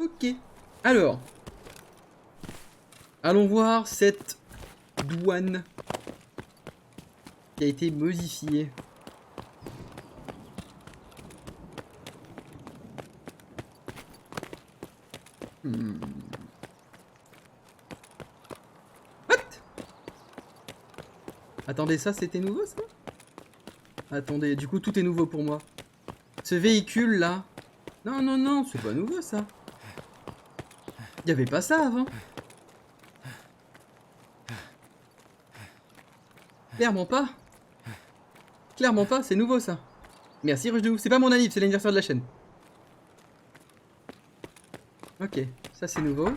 Ok. Alors. Allons voir cette douane qui a été modifiée. What? Attendez, ça c'était nouveau ça? Attendez, du coup tout est nouveau pour moi. Ce véhicule là. Non, non, non, c'est pas nouveau ça. Il y avait pas ça avant. Clairement pas. Clairement pas, c'est nouveau ça. Merci Rush de ouf, c'est pas mon anniv, c'est l'anniversaire de la chaîne. Ok, ça c'est nouveau.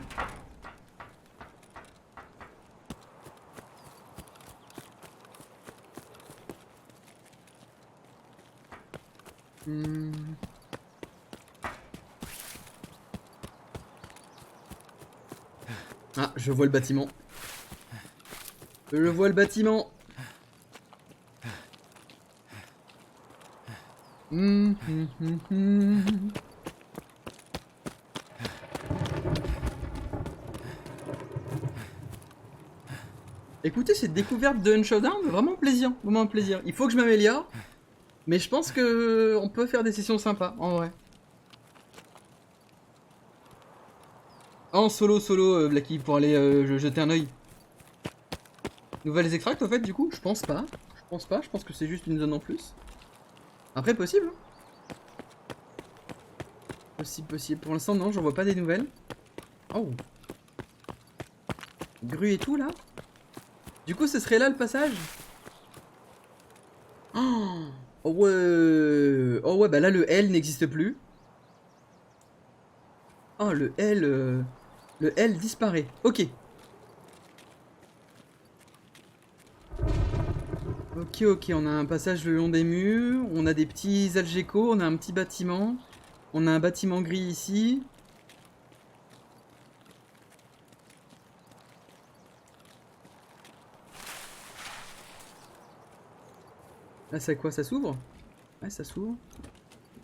Ah, je vois le bâtiment. Je vois le bâtiment. Écoutez, cette découverte de Unshowdown, vraiment plaisir, vraiment un plaisir. Il faut que je m'améliore, mais je pense que on peut faire des sessions sympas, en vrai. En solo, Blacky, pour aller jeter un oeil. Nouvelles extracts, en fait, du coup, je pense pas. Je pense que c'est juste une zone en plus. Après, possible. Hein. Possible. Pour l'instant, non, j'en vois pas des nouvelles. Oh. Grue et tout, là. Du coup, ce serait là le passage. Oh ouais. Oh ouais, bah là, le L n'existe plus. Oh, le L disparaît. Ok. Ok, on a un passage le long des murs. On a des petits algécos. On a un petit bâtiment. On a un bâtiment gris ici. Là, c'est quoi? Ça s'ouvre? Ouais, ça s'ouvre.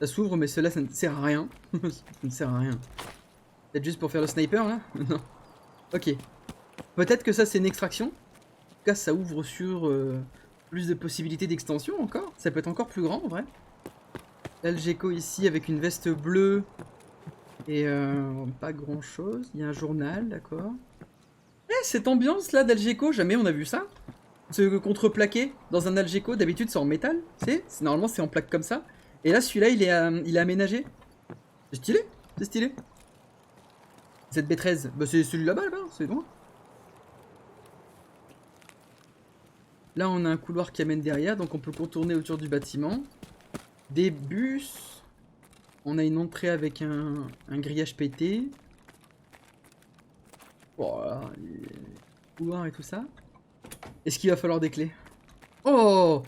Ça s'ouvre, mais cela, ça ne sert à rien. Ça ne sert à rien. Peut-être juste pour faire le sniper, là? Non. Ok. Peut-être que ça, c'est une extraction. En tout cas, ça ouvre sur plus de possibilités d'extension encore. Ça peut être encore plus grand, en vrai. L'Algeco ici, avec une veste bleue. Et pas grand-chose. Il y a un journal, d'accord. Eh, cette ambiance-là d'Algeco, jamais on a vu ça. Ce contreplaqué dans un Algeco, d'habitude c'est en métal, normalement c'est en plaque comme ça. Et là celui-là il est aménagé. C'est stylé, c'est stylé. ZB13, bah c'est celui là-bas, là, c'est loin. Là on a un couloir qui amène derrière, donc on peut contourner autour du bâtiment. Des bus. On a une entrée avec un grillage pété. Voilà, les couloirs et tout ça. Est-ce qu'il va falloir des clés? Oh!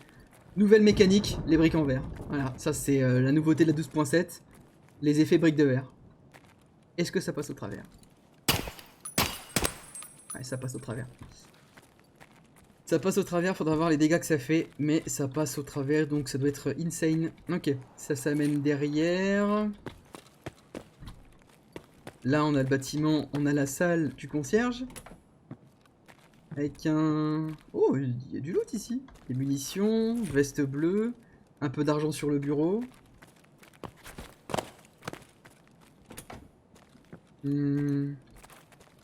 Nouvelle mécanique, les briques en verre. Voilà, ça c'est la nouveauté de la 12.7. Les effets briques de verre. Est-ce que ça passe au travers? Ouais, ça passe au travers. Ça passe au travers, faudra voir les dégâts que ça fait. Mais ça passe au travers, donc ça doit être insane. Ok, ça s'amène derrière. Là, on a le bâtiment, on a la salle du concierge. Avec un... Oh, il y a du loot ici. Des munitions, veste bleue, un peu d'argent sur le bureau.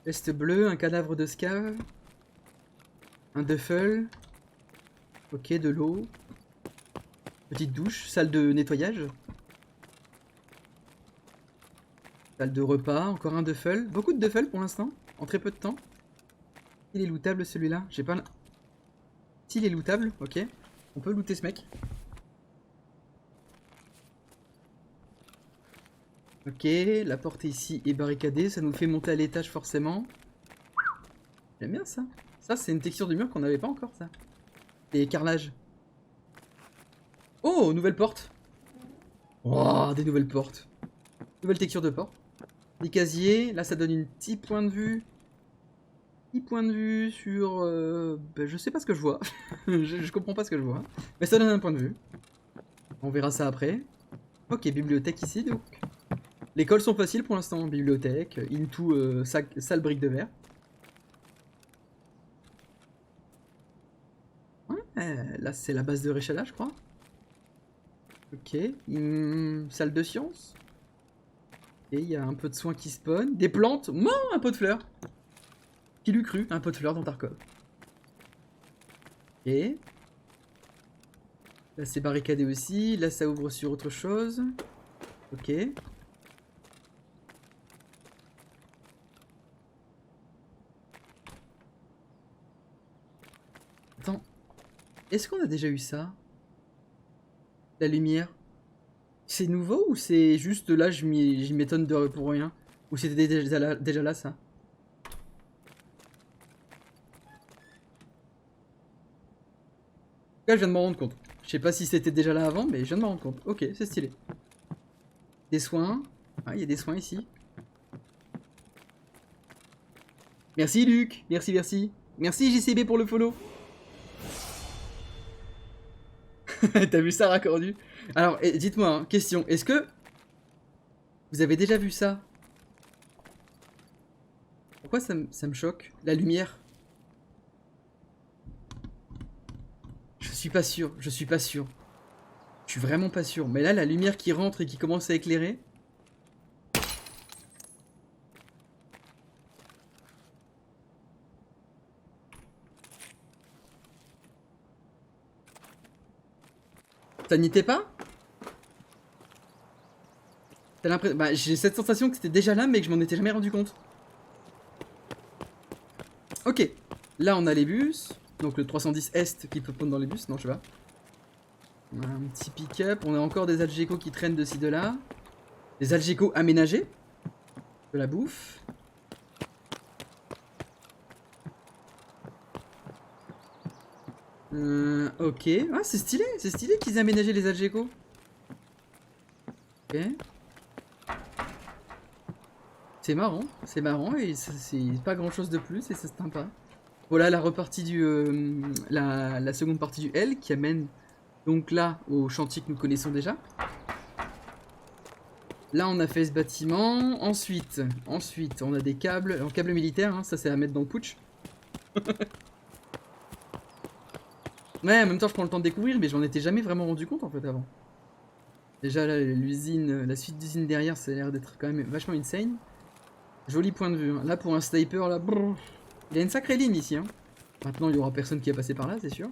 Veste bleue, un cadavre de scave. Un duffel. Ok, de l'eau. Petite douche, salle de nettoyage. Salle de repas, encore un duffel. Beaucoup de duffel pour l'instant, en très peu de temps. Il est lootable celui-là, j'ai pas... S'il est lootable, ok. On peut looter ce mec. Ok, la porte ici est barricadée, ça nous fait monter à l'étage forcément. J'aime bien ça. Ça c'est une texture du mur qu'on n'avait pas encore ça. Et carrelage. Oh, nouvelle porte. Oh, des nouvelles portes. Nouvelle texture de porte. Des casiers, là ça donne une petit point de vue. Petit point de vue sur... ben, je sais pas ce que je vois. je comprends pas ce que je vois. Mais ça donne un point de vue. On verra ça après. Ok, bibliothèque ici donc. Les cols sont faciles pour l'instant. Bibliothèque, into salle brique de verre. Ouais, là c'est la base de Reshala, je crois. Ok. Salle de science. Et il y a un peu de soins qui spawn. Des plantes. Un pot de fleurs. Qui l'eût cru, un pot de fleurs dans Tarkov. Et là c'est barricadé aussi. Là ça ouvre sur autre chose. Ok. Attends. Est-ce qu'on a déjà eu ça? La lumière. C'est nouveau ou c'est juste là je m'étonne pour rien? Ou c'était déjà là ça? Là, je viens de m'en rendre compte. Je sais pas si c'était déjà là avant, mais je viens de m'en rendre compte. Ok, c'est stylé. Des soins. Ah, il y a des soins ici. Merci Luc. Merci, merci. Merci JCB pour le follow. T'as vu ça raccordu? Alors, dites-moi, hein, question. Est-ce que vous avez déjà vu ça? Pourquoi ça me choque? La lumière. Je suis pas sûr, je suis pas sûr. Je suis vraiment pas sûr. Mais là, la lumière qui rentre et qui commence à éclairer. Ça n'y était pas? T'as l'impression... Bah, j'ai cette sensation que c'était déjà là, mais que je m'en étais jamais rendu compte. Ok. Là, on a les bus. Donc le 310 Est qui peut prendre dans les bus. Non, je sais pas. On a un petit pick-up. On a encore des Algeco qui traînent de ci, de là. Des Algeco aménagés. De la bouffe. Ok. Ah, c'est stylé qu'ils aient aménagé les Algeco. Ok. C'est marrant et c'est pas grand chose de plus et c'est sympa. Voilà la repartie du la seconde partie du L qui amène donc là au chantier que nous connaissons déjà. Là on a fait ce bâtiment, ensuite on a des câbles, un câble militaire, hein, ça c'est à mettre dans le putsch. Ouais, en même temps je prends le temps de découvrir mais j'en étais jamais vraiment rendu compte en fait avant. Déjà là l'usine, la suite d'usine derrière ça a l'air d'être quand même vachement insane. Joli point de vue, hein. Là pour un sniper là, brrr, il y a une sacrée ligne ici, hein. Maintenant il y aura personne qui va passer par là, c'est sûr.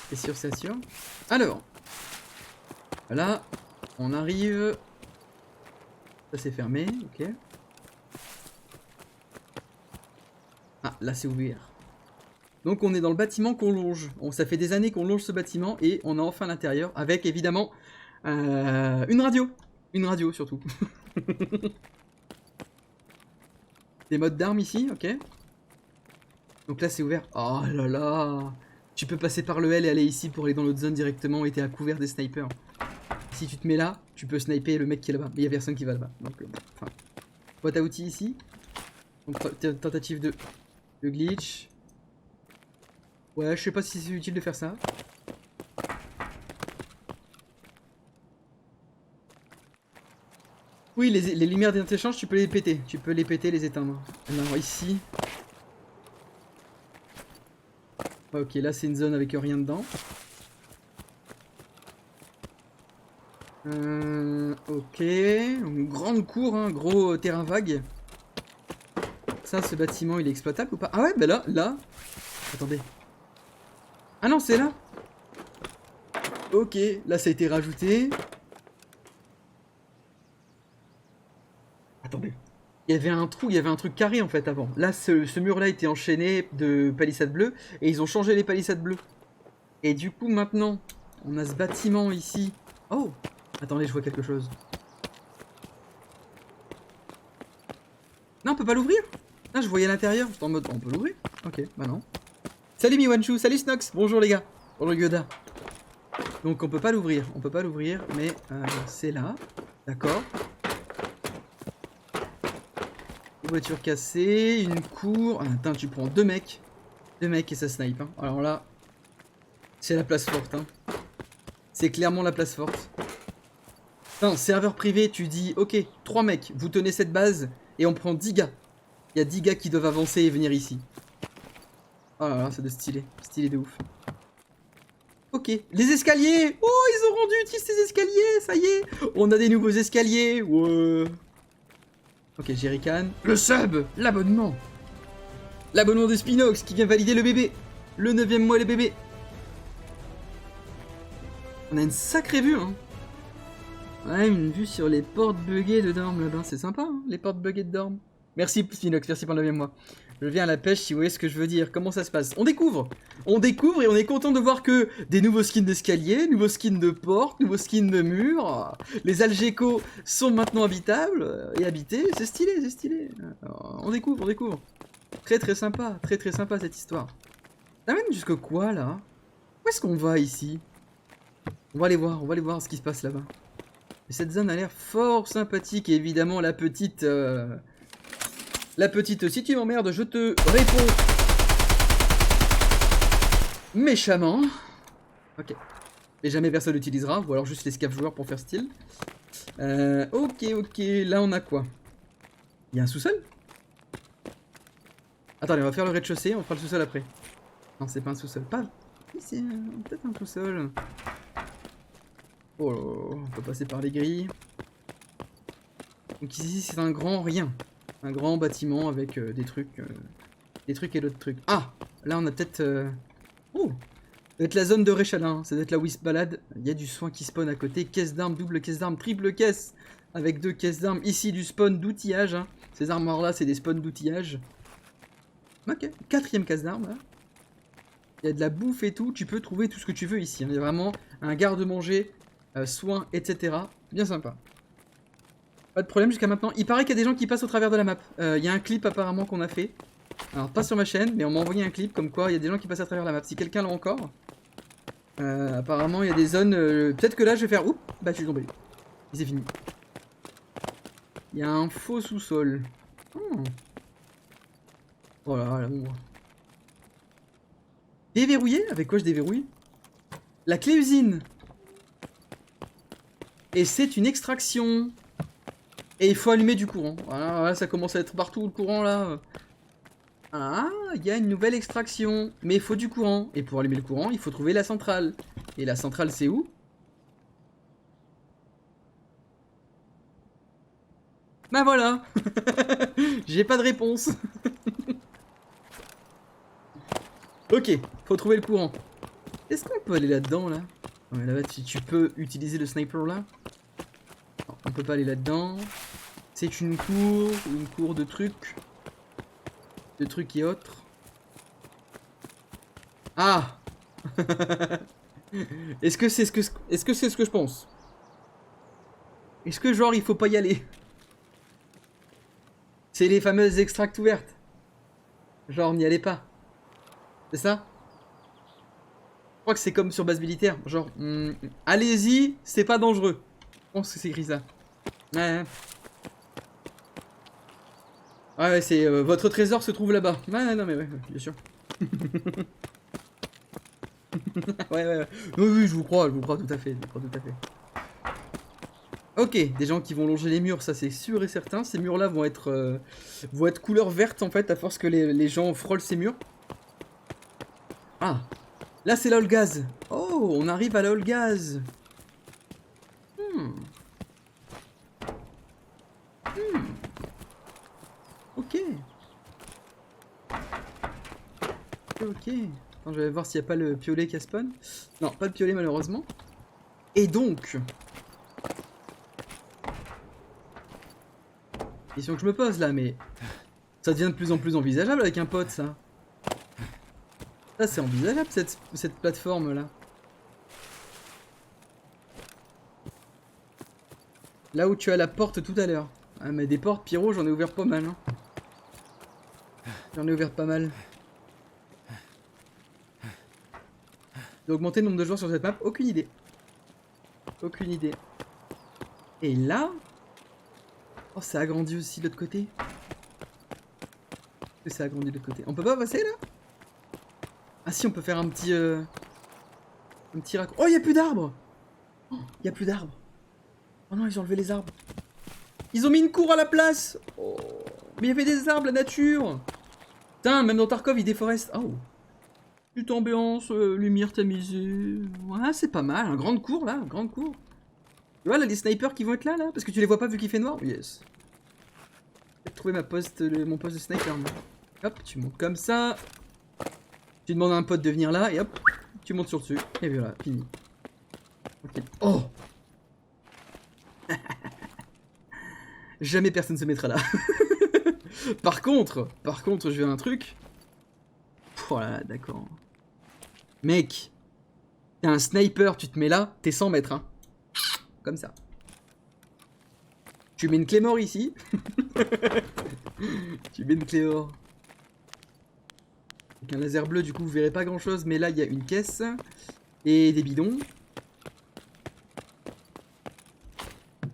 C'est sûr, c'est sûr. Alors, voilà, on arrive. Ça c'est fermé, ok. Ah, là c'est ouvert. Donc on est dans le bâtiment qu'on longe. Ça fait des années qu'on longe ce bâtiment et on a enfin l'intérieur avec évidemment une radio. Une radio surtout. Des modes d'armes ici, ok. Donc là c'est ouvert. Oh là là. Tu peux passer par le L et aller ici pour aller dans l'autre zone directement et t'es à couvert des snipers. Si tu te mets là, tu peux sniper le mec qui est là-bas. Mais il y a personne qui va là-bas. Donc, enfin. Boîte à outils ici. Donc tentative de glitch. Ouais, je sais pas si c'est utile de faire ça. Oui, les lumières d'interchange, tu peux les péter. Tu peux les péter, les éteindre. Alors ici. Ok, là c'est une zone avec rien dedans. Ok, une grande cour, hein, gros terrain vague. Ça, ce bâtiment, il est exploitable ou pas? Ah ouais, bah là. Attendez. Ah non, c'est là. Ok, là ça a été rajouté. Attendez. Il y avait un trou, il y avait un truc carré en fait avant. Là, ce mur-là était enchaîné de palissades bleues et ils ont changé les palissades bleues. Et du coup, maintenant, on a ce bâtiment ici. Oh, attendez, je vois quelque chose. Non, on peut pas l'ouvrir. Ah, je voyais à l'intérieur. J'étais en mode, on peut l'ouvrir. Ok, bah non. Salut Miwanshu, salut Snox. Bonjour les gars. Bonjour Yoda. Donc on peut pas l'ouvrir, mais c'est là. D'accord. Voiture cassée, une cour. Ah, attends, tu prends deux mecs et ça snipe. Hein. Alors là, c'est la place forte. Hein. C'est clairement la place forte. Non, serveur privé, tu dis, ok, 3 mecs, vous tenez cette base, et on prend 10 gars. Il y a 10 gars qui doivent avancer et venir ici. Oh là là, c'est de stylé. Stylé de ouf. Ok, les escaliers. Oh, ils ont rendu utile ces escaliers, ça y est. On a des nouveaux escaliers. Ouais. Ok, Jerrycan. Le sub, l'abonnement. L'abonnement de Spinox qui vient valider le bébé. Le 9e mois, le bébé. On a une sacrée vue, hein. Ouais, une vue sur les portes buggées de Dorm là-bas. C'est sympa, hein, les portes buggées de Dorm. Merci Spinox, merci pour le 9e mois. Je viens à la pêche si vous voyez ce que je veux dire. Comment ça se passe? On découvre et on est content de voir que des nouveaux skins d'escalier, nouveaux skins de portes, nouveaux skins de murs. Les Algeco sont maintenant habitables et habités. C'est stylé, c'est stylé. Alors, on découvre. Très très sympa cette histoire. Ça mène jusqu'au quoi là? Où est-ce qu'on va ici? On va aller voir ce qui se passe là-bas. Cette zone a l'air fort sympathique et évidemment la petite... si tu m'emmerdes, je te réponds méchamment. Ok. Et jamais personne l'utilisera, ou alors juste les scaf joueurs pour faire style. Ok, là on a quoi? Il y a un sous-sol? Attendez, on va faire le rez-de-chaussée, on fera le sous-sol après. Non, c'est pas un sous-sol, pas... C'est peut-être un sous-sol. Oh, on peut passer par les grilles. Donc ici c'est un grand rien. Un grand bâtiment avec des trucs et d'autres trucs. Ah, là on a peut-être... Oh, ça doit être la zone de Réchalin, ça doit être là où il se balade. Il y a du soin qui spawn à côté. Caisse d'armes, double caisse d'armes, triple caisse. Avec 2 caisses d'armes. Ici du spawn d'outillage. Hein. Ces armoires là c'est des spawns d'outillage. Ok, 4ème caisse d'armes là. Il y a de la bouffe et tout. Tu peux trouver tout ce que tu veux ici. Hein. Il y a vraiment un garde-manger, soins, etc. Bien sympa. Pas de problème jusqu'à maintenant. Il paraît qu'il y a des gens qui passent au travers de la map. Il y a un clip apparemment qu'on a fait. Alors pas sur ma chaîne, mais on m'a envoyé un clip comme quoi il y a des gens qui passent à travers la map. Si quelqu'un l'a encore. Apparemment il y a des zones... Peut-être que là je vais faire... Oups, bah je suis tombé. C'est fini. Il y a un faux sous-sol. Oh. Oh là là, bon. Déverrouillé? Avec quoi je déverrouille? La clé usine. Et c'est une extraction. Et il faut allumer du courant. Voilà, ça commence à être partout le courant là. Ah, il y a une nouvelle extraction. Mais il faut du courant. Et pour allumer le courant, il faut trouver la centrale. Et la centrale, c'est où? Bah voilà. J'ai pas de réponse. Ok, faut trouver le courant. Est-ce qu'on peut aller là-dedans là? Non mais là-bas, tu peux utiliser le sniper là? Non, on peut pas aller là-dedans. C'est une cour de trucs. De trucs et autres. Ah. Est-ce que c'est ce que je pense? Est-ce que genre il faut pas y aller? C'est les fameuses extracts ouvertes. Genre n'y allez pas. C'est ça? Je crois que c'est comme sur base militaire. Genre, allez-y, c'est pas dangereux. Je pense que c'est écrit ça. Ouais. Ouais, c'est votre trésor se trouve là-bas. Ouais, non mais ouais, bien sûr. Ouais. Oui, je vous crois tout à fait. Ok, des gens qui vont longer les murs, ça c'est sûr et certain. Ces murs-là vont être couleur verte en fait, à force que les gens frôlent ces murs. Ah, là c'est la hall gaz. Oh, on arrive à la hall gaz. Ok. Attends, je vais voir s'il n'y a pas le piolet qui a spawn. Non, pas de piolet malheureusement. Et donc... Question que je me pose là, mais... Ça devient de plus en plus envisageable avec un pote, ça. Ça, c'est envisageable, cette plateforme-là. Là où tu as la porte tout à l'heure. Ah, mais des portes, Pyro, j'en ai ouvert pas mal. Hein. J'en ai ouvert pas mal. D'augmenter le nombre de joueurs sur cette map, aucune idée. Aucune idée. Et là... Oh, ça agrandit aussi de l'autre côté. Est-ce que ça agrandit de l'autre côté? On peut pas passer là? Ah si, on peut faire un petit... Un petit raccourci. Oh, il n'y a plus d'arbres! Oh, il n'y a plus d'arbres. Oh non, ils ont enlevé les arbres. Ils ont mis une cour à la place. Oh. Mais il y avait des arbres, la nature. Putain, même dans Tarkov, ils déforestent. Oh. Petite ambiance, lumière tamisée. Ouais, c'est pas mal. Une grande cour, là. Grande cour. Tu vois, là, les snipers qui vont être là, là. Parce que tu les vois pas vu qu'il fait noir. Yes. J'ai trouvé mon poste de sniper, moi. Hop, tu montes comme ça. Tu demandes à un pote de venir là. Et hop, tu montes sur le dessus. Et voilà, fini. Okay. Oh. Jamais personne se mettra là. Par contre, je vais à un truc. Voilà, d'accord. Mec, t'es un sniper, tu te mets là, t'es 100 mètres, hein. Comme ça. Tu mets une clé mort ici. Tu mets une clé mort. Avec un laser bleu, du coup, vous verrez pas grand chose, mais là, il y a une caisse. Et des bidons.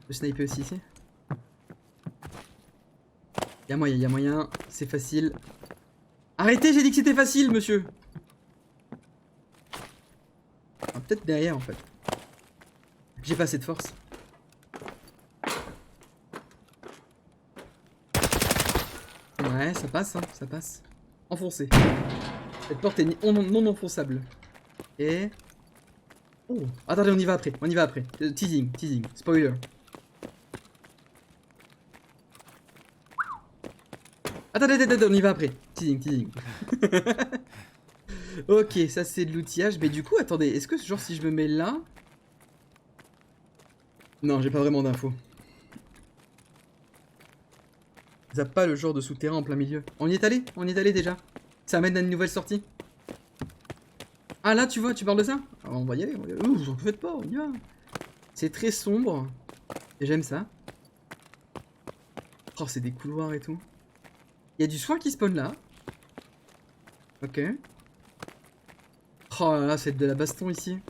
Le sniper aussi ici. Y'a moyen, c'est facile. Arrêtez, j'ai dit que c'était facile, monsieur. Ah, peut-être derrière, en fait. J'ai pas assez de force. Ouais, ça passe, hein, ça passe. Enfoncé. Cette porte est non enfonçable. Et... Oh, attendez, on y va après, teasing, spoiler. Attendez, on y va après. Teasing. Ok, ça c'est de l'outillage. Mais du coup, attendez, est-ce que genre si je me mets là... Non, j'ai pas vraiment d'infos. Ça pas le genre de souterrain en plein milieu. On y est allé déjà. Ça amène à une nouvelle sortie. Ah là, tu vois, tu parles de ça? Ah, on va y aller. Ouh, vous en faites pas, on y va. C'est très sombre. Et j'aime ça. Oh, c'est des couloirs et tout. Il y a du soin qui spawn là. Ok. Oh là là, c'est de la baston ici.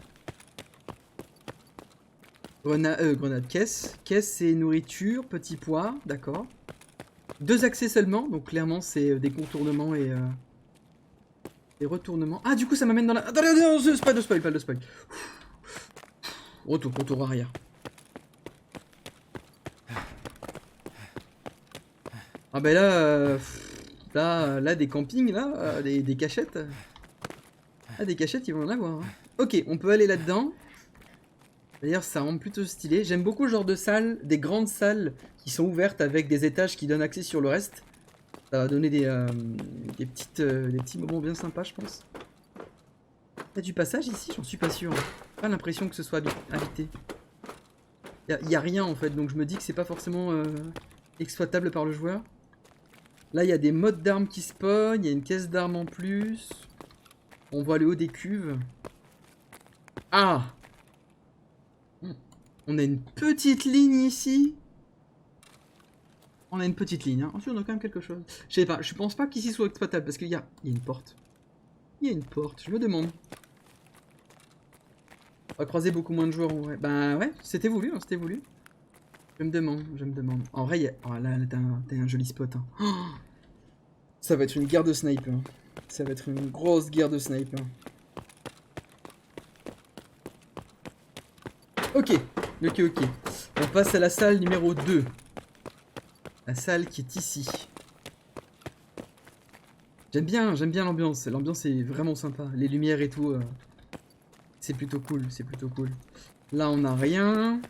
Grenade, caisse. Caisse, c'est nourriture, petit pois, d'accord. 2 accès seulement, donc clairement c'est des contournements et des retournements. Ah, du coup ça m'amène dans la... Attendez, pas de spoil. Retour arrière. Ah bah là, des campings, là, des cachettes. Ah, des cachettes, ils vont en avoir. Hein. Ok, on peut aller là-dedans. D'ailleurs, ça rend plutôt stylé. J'aime beaucoup le genre de salles, des grandes salles qui sont ouvertes avec des étages qui donnent accès sur le reste. Ça va donner des petits moments bien sympas, je pense. T'as du passage ici? J'en suis pas sûr. J'ai pas l'impression que ce soit habité. Y a rien en fait, donc je me dis que c'est pas forcément exploitable par le joueur. Là, il y a des modes d'armes qui spawnent, il y a une caisse d'armes en plus. On voit le haut des cuves. Ah! On a une petite ligne ici. On a une petite ligne, hein. Ensuite, on a quand même quelque chose. Je sais pas, je pense pas qu'ici soit exploitable parce qu'il y a une porte. Il y a une porte, je me demande. On va croiser beaucoup moins de joueurs en vrai. Bah ouais, c'était voulu, hein, c'était voulu. Je me demande. En vrai, il y a... Oh là, t'as un joli spot. Hein. Oh, ça va être une guerre de sniper. Ça va être une grosse guerre de sniper. Ok. On passe à la salle numéro 2. La salle qui est ici. J'aime bien l'ambiance. L'ambiance est vraiment sympa. Les lumières et tout. C'est plutôt cool, Là, on n'a rien.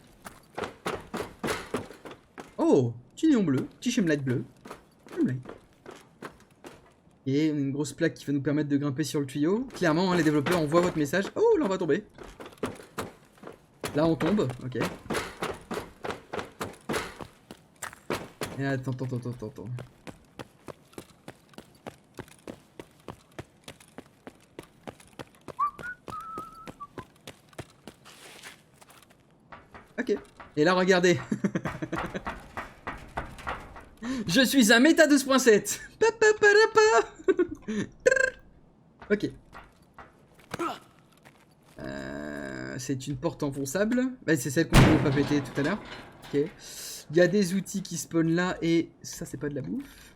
Oh, petit néon bleu, petit shimlight bleu. Et une grosse plaque qui va nous permettre de grimper sur le tuyau. Clairement, hein, les développeurs, on voit votre message. Oh, là, on va tomber. Là, on tombe, ok. Et attends. Ok. Et là, regardez. Je suis un méta 12.7. Ok. C'est une porte enfonçable. Bah, c'est celle qu'on ne pas péter tout à l'heure. Ok. Il y a des outils qui spawnent là et ça, c'est pas de la bouffe.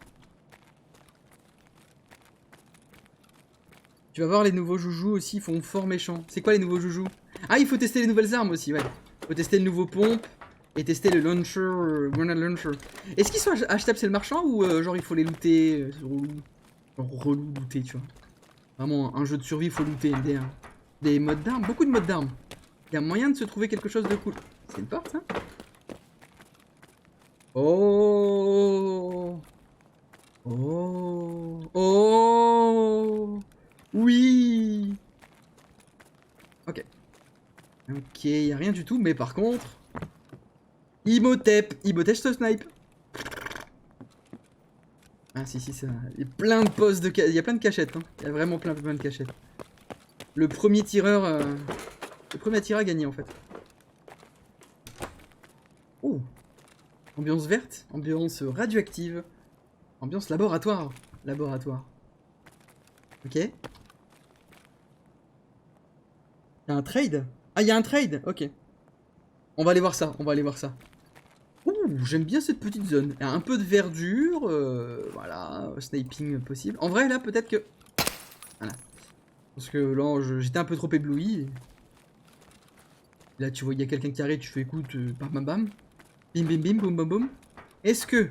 Tu vas voir les nouveaux joujoux aussi, ils font fort méchant. C'est quoi les nouveaux joujoux? Ah, il faut tester les nouvelles armes aussi, ouais. Faut tester le nouveau pompe. et tester le launcher, grenade launcher. Est-ce qu'ils sont achetables, c'est le marchand, ou genre il faut les looter, genre relou looter, tu vois. Vraiment, un jeu de survie, il faut looter, MDR. Des modes d'armes, beaucoup de modes d'armes. Il y a moyen de se trouver quelque chose de cool. C'est une porte, ça? Oh! Oh! Oh! Oui! Ok. Ok, y a rien du tout, mais par contre... Imhotep! Imhotep, je te snipe! Ah si, ça... Il y a plein de postes de... Il y a plein de cachettes, hein. Il y a vraiment plein de cachettes. Le premier tireur... Le premier tireur a gagné, en fait. Oh! Ambiance verte, ambiance radioactive, ambiance laboratoire. Laboratoire. Ok. Y'a un trade? Ah, y'a un trade. Ok. On va aller voir ça, on va aller voir ça. Ouh, j'aime bien cette petite zone. Il y a un peu de verdure, voilà, sniping possible. En vrai, là, peut-être que... Voilà. Parce que là, j'étais un peu trop ébloui. Là, tu vois, il y a quelqu'un qui arrive, tu fais écoute, bam bam bam. Bim bim bim, boum boum boum. Est-ce que...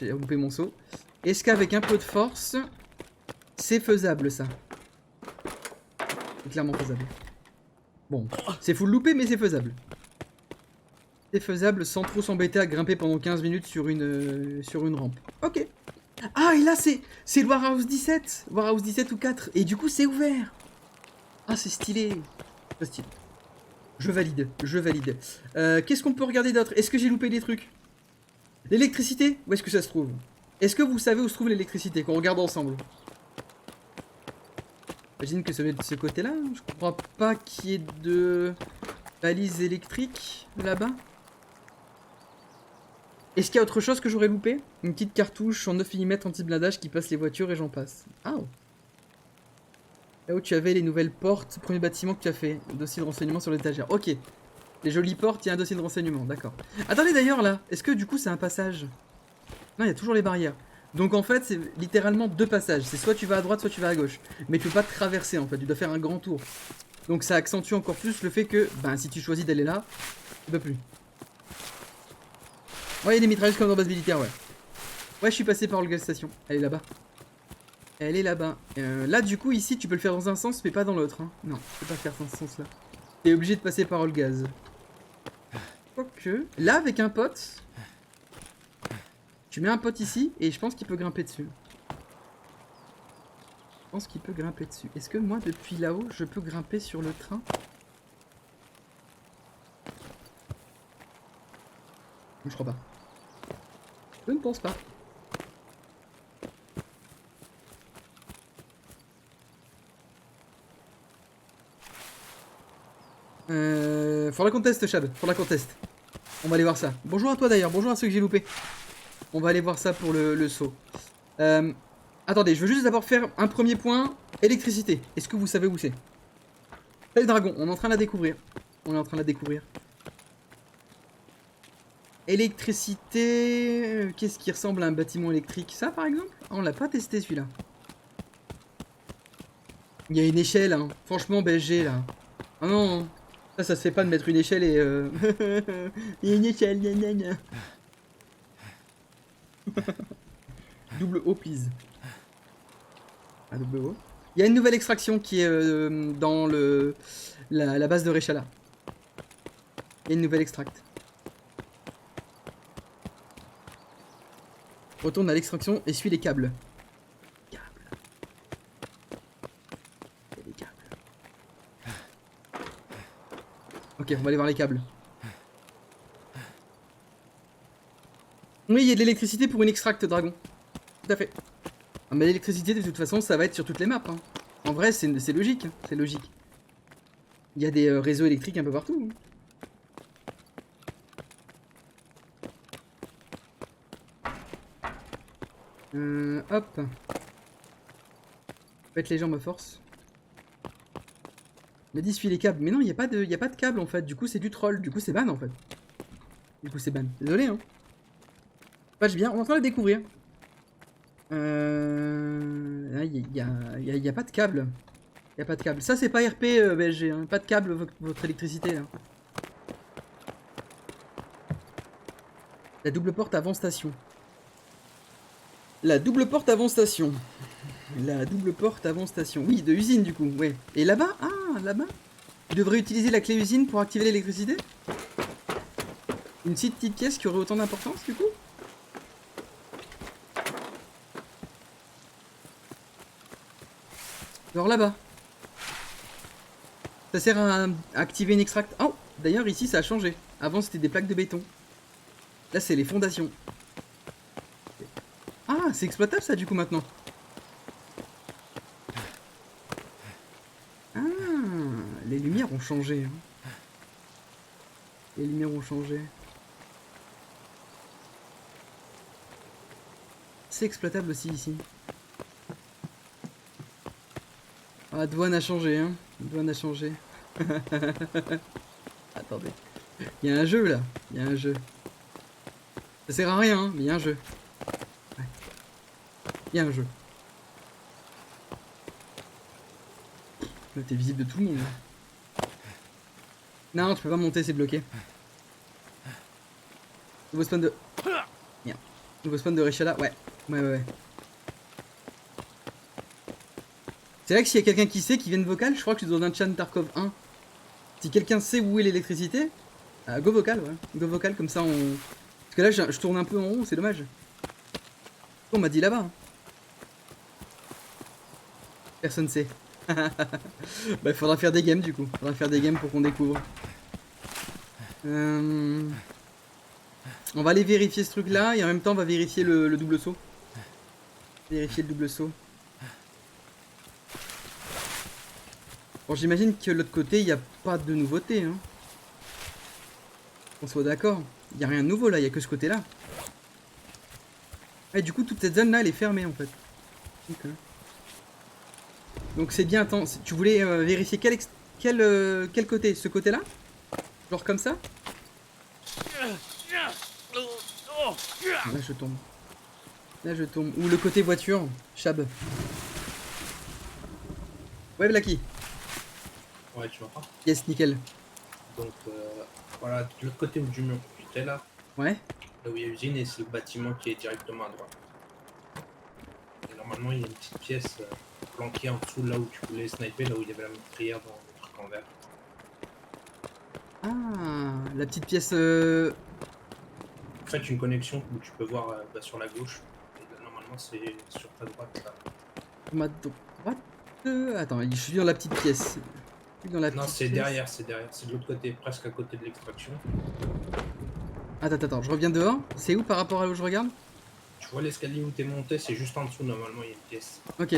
J'ai loupé mon saut. Est-ce qu'avec un peu de force, c'est faisable, ça? C'est clairement faisable. Bon, c'est full loupé, mais c'est faisable. C'est faisable sans trop s'embêter à grimper pendant 15 minutes sur une rampe. Ok. Ah, et là, c'est le Warehouse 17. Warehouse 17 ou 4. Et du coup, c'est ouvert. Ah, c'est stylé. C'est stylé. Je valide, je valide. Qu'est-ce qu'on peut regarder d'autre? Est-ce que j'ai loupé des trucs? L'électricité, où est-ce que ça se trouve? Est-ce que vous savez où se trouve l'électricité? Qu'on regarde ensemble. J'imagine que ça va être de ce côté-là. Je crois pas qu'il y ait de balise électrique là-bas. Est-ce qu'il y a autre chose que j'aurais loupé? Une petite cartouche en 9 mm anti-blindage qui passe les voitures et j'en passe. Ah oh. Là où tu avais les nouvelles portes, premier bâtiment que tu as fait. Dossier de renseignement sur l'étagère. Ok. Les jolies portes, il y a un dossier de renseignement, d'accord. Attendez d'ailleurs là, est-ce que du coup c'est un passage? Non, il y a toujours les barrières. Donc en fait, c'est littéralement deux passages. C'est soit tu vas à droite, soit tu vas à gauche. Mais tu peux pas traverser en fait, tu dois faire un grand tour. Donc ça accentue encore plus le fait que, ben si tu choisis d'aller là, tu peux plus. Ouais, il y a des mitrailleuses comme dans base militaire, ouais. Ouais, je suis passé par le gaz station. Elle est là-bas. Elle est là-bas. Là, du coup, ici, tu peux le faire dans un sens, mais pas dans l'autre. Hein. Non, tu peux pas faire dans ce sens-là. T'es obligé de passer par le gaz. Quoique... Là, avec un pote... Tu mets un pote ici, et je pense qu'il peut grimper dessus. Je pense qu'il peut grimper dessus. Est-ce que moi, depuis là-haut, je peux grimper sur le train? Je crois pas. Je ne pense pas. Faudra qu'on teste, Chad. Faudra qu'on teste. On va aller voir ça. Bonjour à toi d'ailleurs. Bonjour à ceux que j'ai loupés. On va aller voir ça pour le saut. Attendez, je veux juste d'abord faire un premier point. Électricité. Est-ce que vous savez où c'est? Le dragon. On est en train de la découvrir. On est en train de la découvrir. Électricité... Qu'est-ce qui ressemble à un bâtiment électrique? Ça, par exemple? Ah, on l'a pas testé, celui-là. Il y a une échelle, hein. Franchement, BSG, là. Ah non. Ça se fait pas de mettre une échelle et... Il y a une échelle, gna gna gna. Double O, please. Ah, double O. Il y a une nouvelle extraction qui est dans la base de Rechala. Il y a une nouvelle extract. Retourne à l'extraction et suis les câbles. Il y a des câbles. Ok, on va aller voir les câbles. Oui, il y a de l'électricité pour une extract dragon. Tout à fait. Ah, mais l'électricité, de toute façon, ça va être sur toutes les maps. Hein. En vrai, c'est logique. C'est logique. Il y a des réseaux électriques un peu partout. Hop. Faites les jambes à force. Il m'a dit suis les câbles. Mais non, il n'y a pas de câble en fait. Du coup, c'est du troll. Du coup, c'est ban en fait. Du coup, c'est ban. Désolé, hein. Patch bien. On est en train de le découvrir. Il y a pas de câble. Il y a pas de câble. Ça, c'est pas RP BSG. Hein. Pas de câble, votre électricité là. La double porte avant station. La double porte avant station. La double porte avant station. Oui, de usine du coup, ouais. Et là-bas? Ah, là-bas? Tu devrais utiliser la clé usine pour activer l'électricité? Une petite pièce qui aurait autant d'importance du coup? Genre là-bas. Ça sert à activer une extract. Oh, d'ailleurs ici ça a changé. Avant c'était des plaques de béton. Là c'est les fondations. Ah, c'est exploitable ça du coup maintenant. Ah, les lumières ont changé. Hein. Les lumières ont changé. C'est exploitable aussi ici. Ah, douane a changé, hein. Douane a changé. Attendez. Il y a un jeu là. Il y a un jeu. Ça sert à rien, hein, mais il y a un jeu. Ouais. Il y a un jeu. Là, t'es visible de tout le monde. Là. Non, tu peux pas monter, c'est bloqué. Nouveau spawn de... Merde. Nouveau spawn de Reshala, ouais. Ouais. C'est vrai que s'il y a quelqu'un qui sait, qui vient de vocal, je crois que je suis dans un chat Tarkov 1. Si quelqu'un sait où est l'électricité, go vocal, ouais. Go vocal, comme ça on... Parce que là, je tourne un peu en rond, c'est dommage. On m'a dit là-bas. Hein. Personne sait. Bah, il faudra faire des games du coup. Faudra faire des games pour qu'on découvre. On va aller vérifier ce truc là et en même temps on va vérifier le double saut. Vérifier le double saut. Bon, j'imagine que de l'autre côté il n'y a pas de nouveauté. Hein. On soit d'accord. Il n'y a rien de nouveau là, il n'y a que ce côté là. Et du coup toute cette zone là elle est fermée en fait. Donc c'est bien, attends, tu voulais vérifier quel côté? Ce côté là? Genre comme ça? Là je tombe. Là je tombe. Ou le côté voiture, Chab. Ouais Blacky. Ouais, tu m'entends? Yes, nickel. Donc voilà, de l'autre côté du mur, j'étais là. Ouais. Là où il y a l'usine et c'est le bâtiment qui est directement à droite. Et normalement il y a une petite pièce planquée en dessous là où tu voulais sniper, là où il y avait la meurtrière dans le truc en vert. Ah, la petite pièce... En fait une connexion où tu peux voir sur la gauche. Et là, normalement c'est sur ta droite là. Ma droite... Attends, je suis dans la petite pièce. Non, c'est derrière, c'est derrière. C'est de l'autre côté, presque à côté de l'extraction. Attends, je reviens dehors. C'est où par rapport à où je regarde? Tu vois l'escalier où t'es monté, c'est juste en dessous, normalement il y a une pièce. Ok.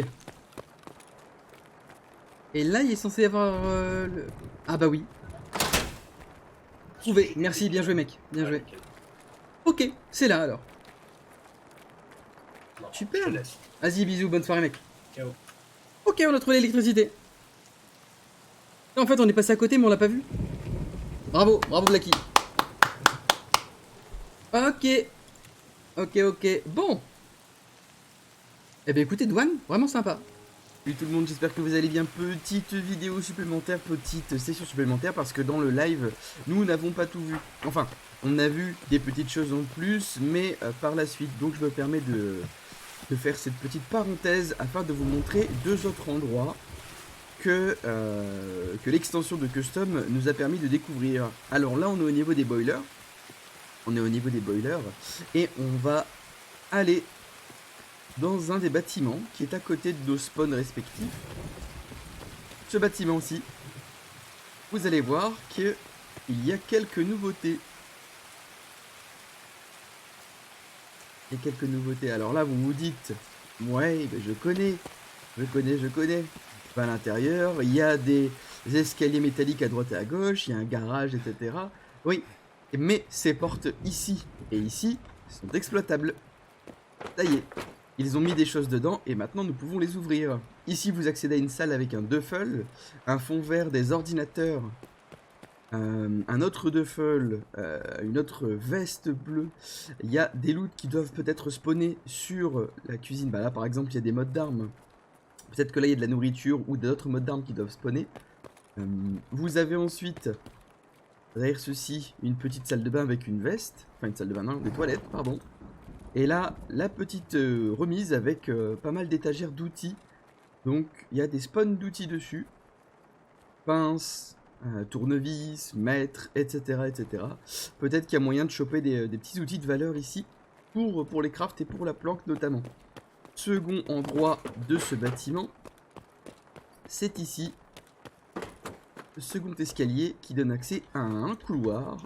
Et là, il est censé y avoir le... Ah bah oui. Trouvé. Merci, bien joué mec. Bien joué. Ok, c'est là alors. Bon, super. Vas-y, bisous, bonne soirée mec. Ciao. Ok, on a trouvé l'électricité. En fait, on est passé à côté, mais on l'a pas vu. Bravo Blacky. Ok. Bon. Eh bien, écoutez, douane, vraiment sympa. Salut tout le monde, j'espère que vous allez bien. Petite vidéo supplémentaire, petite session supplémentaire, parce que dans le live, nous n'avons pas tout vu. Enfin, on a vu des petites choses en plus, mais par la suite. Donc, je me permets de faire cette petite parenthèse afin de vous montrer deux autres endroits que l'extension de Custom nous a permis de découvrir. Alors là, on est au niveau des boilers. Et on va aller dans un des bâtiments qui est à côté de nos spawns respectifs. Ce bâtiment-ci, vous allez voir qu'il y a quelques nouveautés. Alors là, vous vous dites, ouais, ben je connais. À l'intérieur, il y a des escaliers métalliques à droite et à gauche, il y a un garage, etc. Oui, mais ces portes ici et ici sont exploitables. Ça y est, ils ont mis des choses dedans et maintenant nous pouvons les ouvrir. Ici, vous accédez à une salle avec un duffel, un fond vert, des ordinateurs, un autre duffel, une autre veste bleue. Il y a des loots qui doivent peut-être spawner sur la cuisine. Bah là, par exemple, il y a des modes d'armes. Peut-être que là, il y a de la nourriture ou d'autres modes d'armes qui doivent spawner. Vous avez ensuite Derrière ceci, une petite salle de bain avec une veste. Enfin, une salle de bain, non, des toilettes, pardon. Et là, la petite remise avec pas mal d'étagères d'outils. Donc, il y a des spawns d'outils dessus. Pince, tournevis, mètre, etc. etc. Peut-être qu'il y a moyen de choper des petits outils de valeur ici. Pour les crafts et pour la planque notamment. Second endroit de ce bâtiment. C'est ici. Le second escalier qui donne accès à un couloir.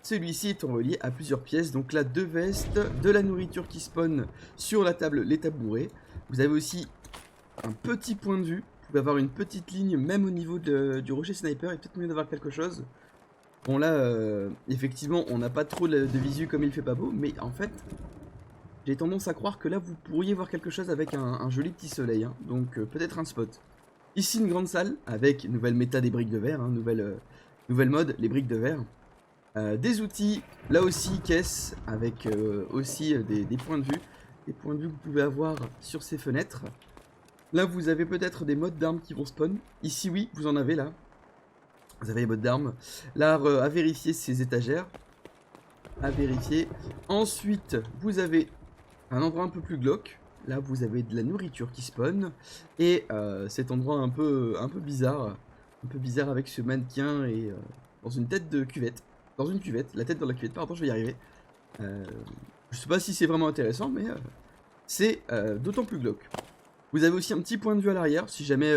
Celui-ci est relié à plusieurs pièces, donc là 2 vestes, de la nourriture qui spawn sur la table, les tabourets. Vous avez aussi un petit point de vue, vous pouvez avoir une petite ligne même au niveau du rocher sniper, et peut-être mieux d'avoir quelque chose. Bon là, effectivement, on n'a pas trop de visu comme il fait pas beau, mais en fait, j'ai tendance à croire que là vous pourriez voir quelque chose avec un joli petit soleil, hein, donc peut-être un spot. Ici une grande salle avec nouvelle méta des briques de verre, hein, nouvelle mode, les briques de verre. Des outils, là aussi caisse avec aussi des points de vue. Des points de vue que vous pouvez avoir sur ces fenêtres. Là vous avez peut-être des modes d'armes qui vont spawn. Ici oui, vous en avez là. Vous avez les modes d'armes. Là à vérifier ces étagères. À vérifier. Ensuite vous avez un endroit un peu plus glauque. Là vous avez de la nourriture qui spawn. Et cet endroit un peu bizarre. Un peu bizarre avec ce mannequin et dans une tête de cuvette. Dans une cuvette, la tête dans la cuvette, pardon, je vais y arriver. Je sais pas si c'est vraiment intéressant, mais c'est d'autant plus glauque. Vous avez aussi un petit point de vue à l'arrière, si jamais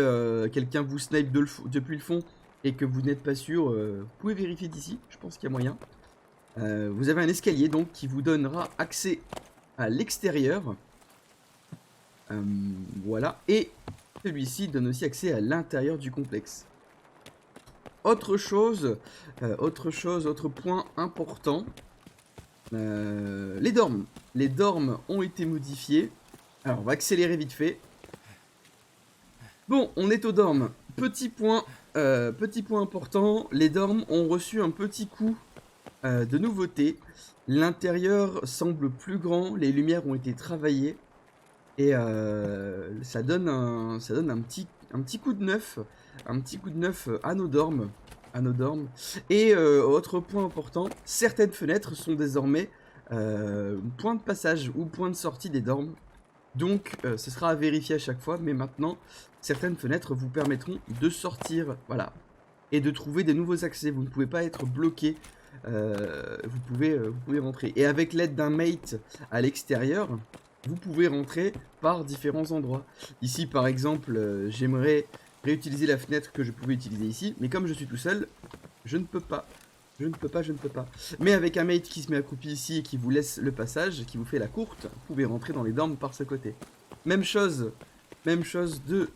quelqu'un vous snipe depuis le fond et que vous n'êtes pas sûr, vous pouvez vérifier d'ici, je pense qu'il y a moyen. Vous avez un escalier donc qui vous donnera accès à l'extérieur. Voilà, et celui-ci donne aussi accès à l'intérieur du complexe. Autre point important, les dormes. Les dormes ont été modifiés. Alors, on va accélérer vite fait. Bon, on est aux dormes. Petit point important, les dormes ont reçu un petit coup de nouveauté. L'intérieur semble plus grand, les lumières ont été travaillées. Et ça donne un petit coup de neuf. Un petit coup de neuf à nos dormes. Et autre point important, certaines fenêtres sont désormais point de passage ou point de sortie des dormes. Donc ce sera à vérifier à chaque fois, mais maintenant certaines fenêtres vous permettront de sortir, voilà, et de trouver des nouveaux accès. Vous ne pouvez pas être bloqué, vous pouvez rentrer. Et avec l'aide d'un mate à l'extérieur, vous pouvez rentrer par différents endroits. Ici par exemple, j'aimerais réutiliser la fenêtre que je pouvais utiliser ici, mais comme je suis tout seul, je ne peux pas. Mais avec un mate qui se met accroupi ici et qui vous laisse le passage, qui vous fait la courte, vous pouvez rentrer dans les dormes par ce côté. Même chose du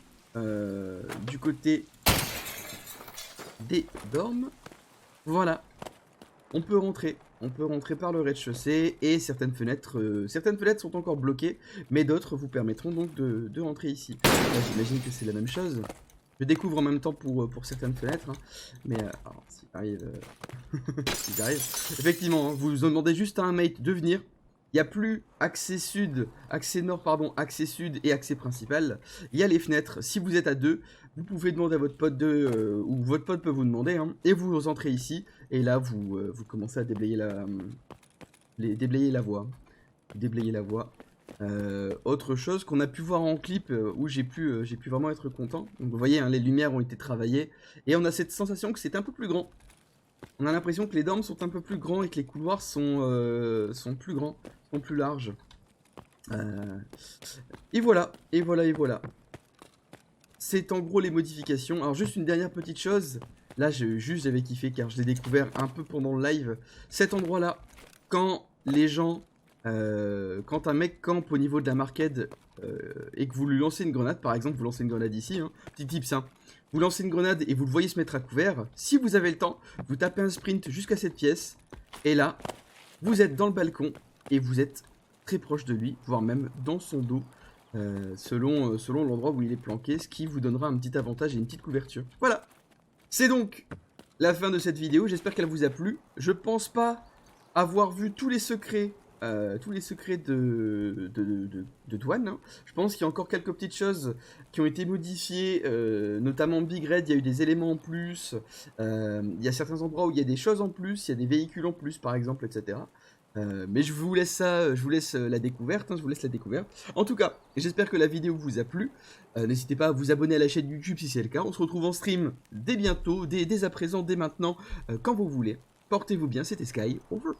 côté des dormes. Voilà. On peut rentrer par le rez-de-chaussée et certaines fenêtres sont encore bloquées, mais d'autres vous permettront donc de rentrer ici. Là, j'imagine que c'est la même chose. Je découvre en même temps pour certaines fenêtres, hein. Mais alors, s'il arrive, effectivement, hein, vous demandez juste à un mate de venir. Il n'y a plus accès nord, accès sud et accès principal. Il y a les fenêtres. Si vous êtes à deux, vous pouvez demander à votre pote ou votre pote peut vous demander, hein, et vous entrez ici. Et là, vous commencez à déblayer la voie. Autre chose qu'on a pu voir en clip où j'ai pu vraiment être content. Donc vous voyez, hein, les lumières ont été travaillées et on a cette sensation que c'est un peu plus grand. On a l'impression que les dormes sont un peu plus grands et que les couloirs sont plus grands, sont plus larges. Et voilà. C'est en gros les modifications. Alors juste une dernière petite chose. Là j'avais kiffé car je l'ai découvert un peu pendant le live. Cet endroit là, quand les gens... quand un mec campe au niveau de la marquette et que vous lui lancez une grenade, par exemple vous lancez une grenade ici, hein, petit tips, hein, vous lancez une grenade et vous le voyez se mettre à couvert, si vous avez le temps, vous tapez un sprint jusqu'à cette pièce, et là, vous êtes dans le balcon, et vous êtes très proche de lui, voire même dans son dos, selon l'endroit où il est planqué, ce qui vous donnera un petit avantage et une petite couverture. Voilà, c'est donc la fin de cette vidéo, j'espère qu'elle vous a plu. Je pense pas avoir vu tous les secrets tous les secrets de douane, hein. Je pense qu'il y a encore quelques petites choses qui ont été modifiées, notamment Big Red, il y a eu des éléments en plus, il y a certains endroits où il y a des choses en plus, il y a des véhicules en plus par exemple, etc. Mais je vous laisse ça, je vous laisse la découverte, hein, je vous laisse la découverte. En tout cas, j'espère que la vidéo vous a plu. N'hésitez pas à vous abonner à la chaîne YouTube si c'est le cas. On se retrouve en stream dès bientôt, dès à présent, dès maintenant, quand vous voulez. Portez-vous bien, c'était Sky, over.